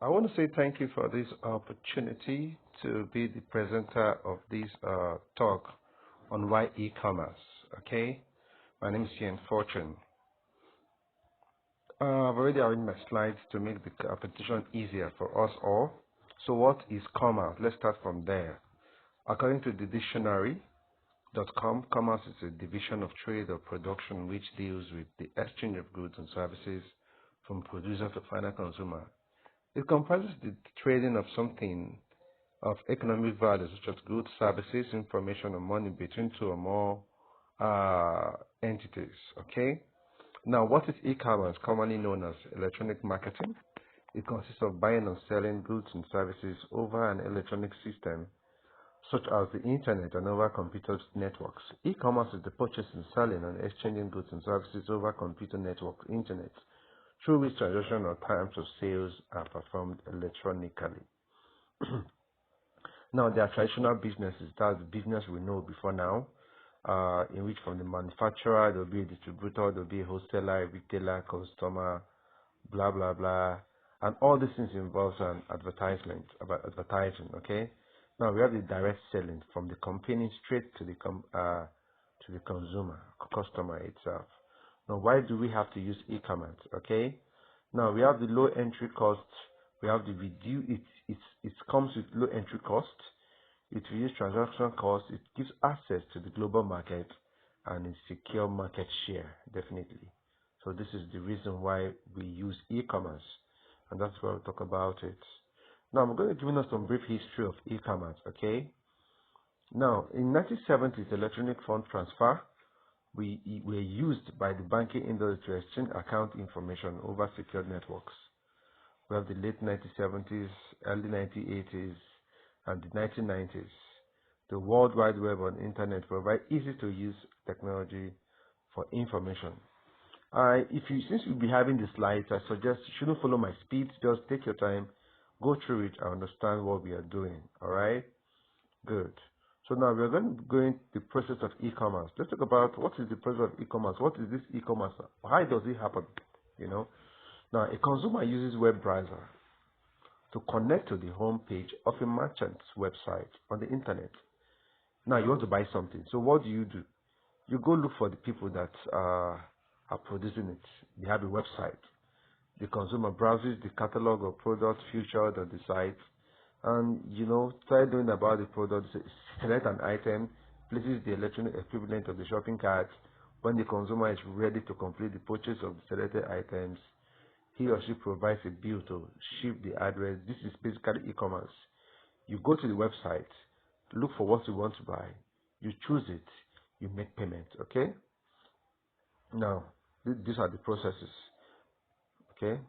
I want to say thank you for this opportunity to be the presenter of this talk on why e-commerce. Okay, my name is Ian Fortune. I've already arranged my slides to make the presentation easier for us all. So, what is commerce? Let's start from there. According to the dictionary.com, commerce is a division of trade or production which deals with the exchange of goods and services from producer to final consumer. It comprises the trading of something of economic value, such as goods, services, information, or money between two or more entities. Okay. Now, what is e-commerce, commonly known as electronic marketing? It consists of buying and selling goods and services over an electronic system, such as the internet and over computer networks. E-commerce is the purchasing, selling, and exchanging goods and services over computer networks, internet, through which transaction or terms of sales are performed electronically. Now, there are traditional businesses, that's the business we know before now, in which from the manufacturer, there will be a distributor, there will be a wholesaler, a retailer, customer, blah, blah, blah. And all these things involves an advertisement, about advertising, okay? Now, we have the direct selling from the company straight to the consumer, customer itself. Now, why do we have to use e-commerce, okay? Now, we have the low entry cost, we have the reduce, it comes with low entry cost, it reduces transaction cost, it gives access to the global market, and it secure market share, definitely. So this is the reason why we use e-commerce, and that's why we'll talk about it. Now, I'm going to give us some brief history of e-commerce, okay? Now, in 1970s, electronic fund transfer were used by the banking industry to exchange account information over secured networks. We have the late 1970s, early 1980s, and the 1990s. The World Wide Web and Internet provide easy to use technology for information. Since we'll be having the slides, I suggest you shouldn't follow my speed. Just take your time, go through it, and understand what we are doing. All right? Good. So now we're going to go into the process of e-commerce. Let's talk about what is the process of e-commerce. What is this e-commerce? How does it happen? You know. Now a consumer uses web browser to connect to the home page of a merchant's website on the internet. Now you want to buy something. So what do? You go look for the people that are producing it. They have a website. The consumer browses the catalog of products featured on the site, and try doing about the product. Select an item, places the electronic equivalent of the shopping cart. When the consumer is ready to complete the purchase of the selected items, he or she provides a bill to ship the address. This is basically e-commerce. You go to the website, look for what you want to buy, you choose it, you make payment. Okay. Now, these are the processes. Okay.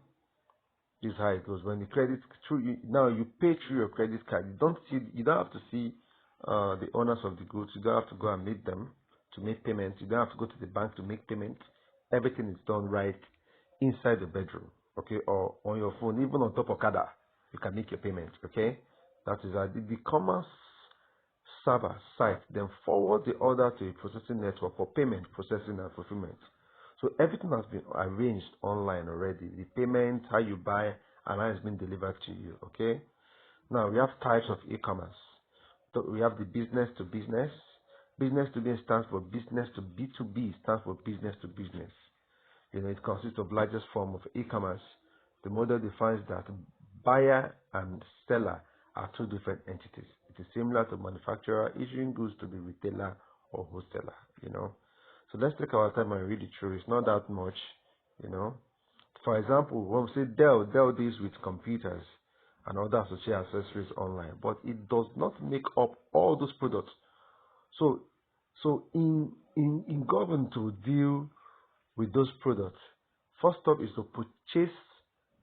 This is how it goes. When the credit now you pay through your credit card. You don't have to see the owners of the goods. You don't have to go and meet them to make payments. You don't have to go to the bank to make payments. Everything is done right inside the bedroom, okay, or on your phone, even on top of Kada, you can make your payments. Okay, that is the commerce server site then forward the order to a processing network for payment, processing, and fulfillment. So everything has been arranged online already. The payment, how you buy, and how it's been delivered to you. Okay. Now we have types of e-commerce. So we have the business to business. Business to business stands for business to B2B, stands for business to business. It consists of largest form of e-commerce. The model defines that buyer and seller are two different entities. It is similar to manufacturer issuing goods to the retailer or wholesaler. So let's take our time and read it through. It's not that much. For example, when we say Dell deals with computers and other associated accessories online, but it does not make up all those products. So in government to deal with those products, first step is to purchase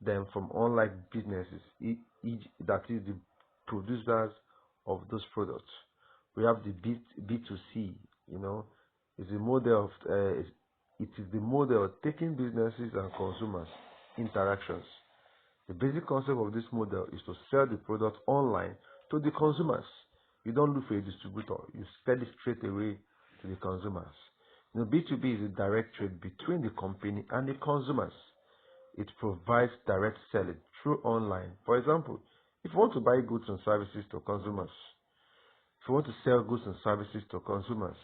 them from online businesses, that is the producers of those products. We have the B2C, is a model of it is the model of taking businesses and consumers interactions. The basic concept of this model is to sell the product online to the consumers. You don't look for a distributor, you sell it straight away to the consumers. B2B is a direct trade between the company and the consumers. It provides direct selling through online. For example, if you want to buy goods and services to consumers, if you want to sell goods and services to consumers,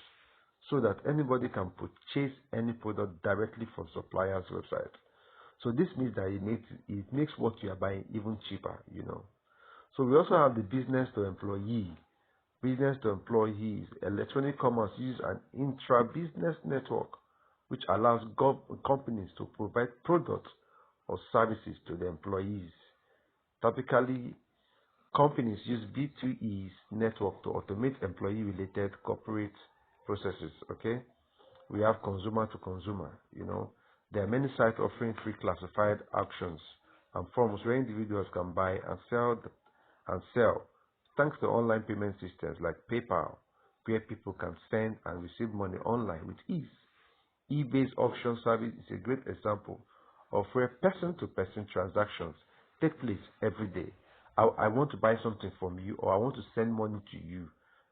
so that anybody can purchase any product directly from supplier's website. So this means that it makes what you are buying even cheaper. So we also have the business to employee. Business to employees. Electronic commerce uses an intra-business network which allows companies to provide products or services to the employees. Typically, companies use B2E's network to automate employee-related corporate processes. Okay, we have consumer to consumer. There are many sites offering free classified auctions and forms where individuals can buy and sell thanks to online payment systems like PayPal, where people can send and receive money online with ease. eBay's auction service is a great example of where person-to-person transactions take place every day. I want to buy something from you, or I want to send money to you.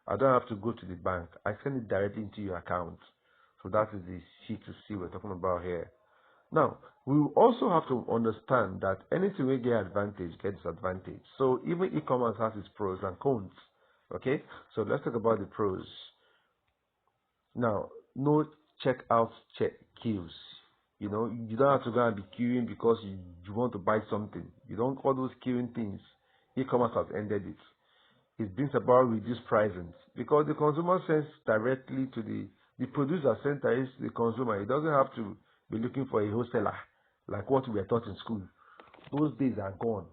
I don't have to go to the bank. I send it directly into your account. So that is the C2C we're talking about here. Now, we also have to understand that anything we get advantage gets disadvantage. So even e-commerce has its pros and cons. Okay, so let's talk about the pros. Now, no checkout queues. You don't have to go and be queuing because you want to buy something. You don't all those queuing things. E-commerce has ended it. It brings about reduced pricing because the consumer sends directly to the producer sends directly to the consumer. It doesn't have to be looking for a wholesaler like what we were taught in school. Those days are gone.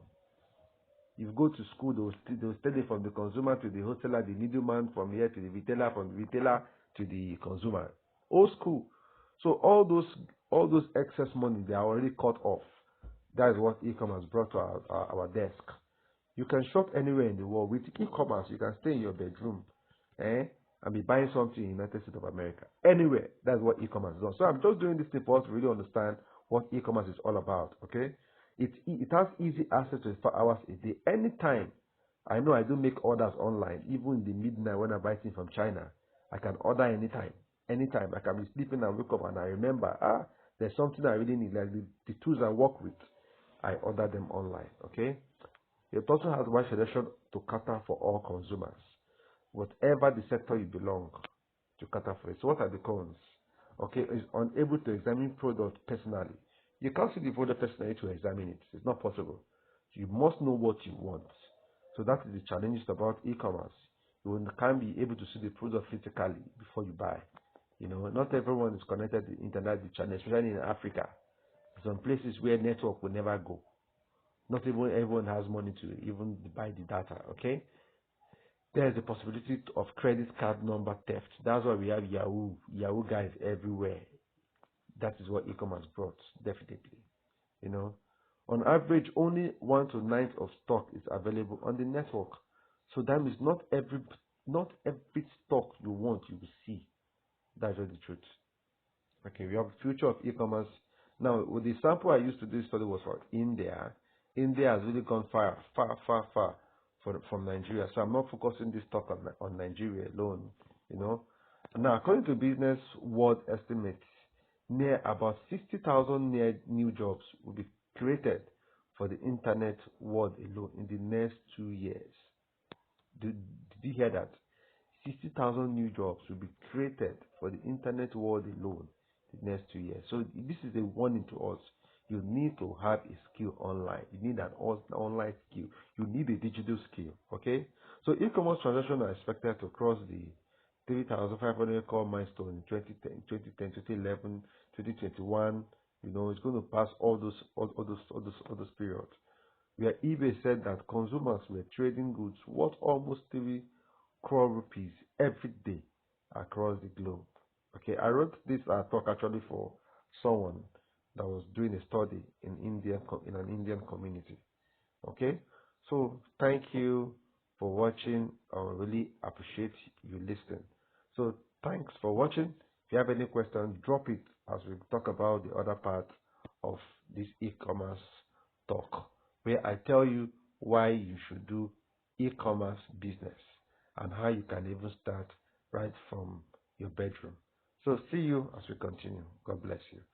You go to school, they'll study from the consumer to the wholesaler, the middleman from here to the retailer, from the retailer to the consumer. Old school. So all those excess money, they are already cut off. That is what e-commerce brought to our desk. You can shop anywhere in the world. With e-commerce, you can stay in your bedroom and be buying something in the United States of America. Anywhere. That's what e-commerce does. So I'm just doing this thing for us to really understand what e-commerce is all about. Okay? It has easy access to 4 hours a day. Anytime. I know I do make orders online. Even in the midnight when I buy things from China. I can order anytime. Anytime. I can be sleeping and wake up and I remember, there's something I really need. Like the tools I work with. I order them online. Okay? It also has wide selection to cater for all consumers, whatever the sector you belong to cater for it. So what are the cons? Okay, is unable to examine product personally. You can't see the product personally to examine it. It's not possible. You must know what you want. So that is the challenges about e-commerce. You can't be able to see the product physically before you buy. Not everyone is connected to the internet, the channel, especially in Africa. Some places where network will never go. Not even everyone has money to even buy the data, okay? There is a possibility of credit card number theft. That's why we have Yahoo guys everywhere. That is what e-commerce brought, definitely. On average, only 1 to 9 of stock is available on the network. So that means not every stock you want you will see. That's just the truth. Okay, we have the future of e-commerce. Now, with the sample I used to do this study was for India. India has really gone far from Nigeria. So I'm not focusing this talk on Nigeria alone. Now, according to Business World estimates, near about 60,000 new jobs will be created for the internet world alone in the next 2 years. Did you hear that? 60,000 new jobs will be created for the internet world alone in the next 2 years. So this is a warning to us. You need to have a skill online. You need an online skill. You need a digital skill. Okay? So e-commerce transactions are expected to cross the 3,500 core milestone in 2010, 2011, 2021. It's going to pass all those periods. Where eBay said that consumers were trading goods worth almost 3 crore rupees every day across the globe. Okay, I wrote this talk actually for someone that was doing a study in an Indian community. Okay, so thank you for watching. I really appreciate you listening. So thanks for watching. If you have any questions, drop it as we talk about the other part of this e-commerce talk, where I tell you why you should do e-commerce business and how you can even start right from your bedroom. So see you as we continue. God bless you.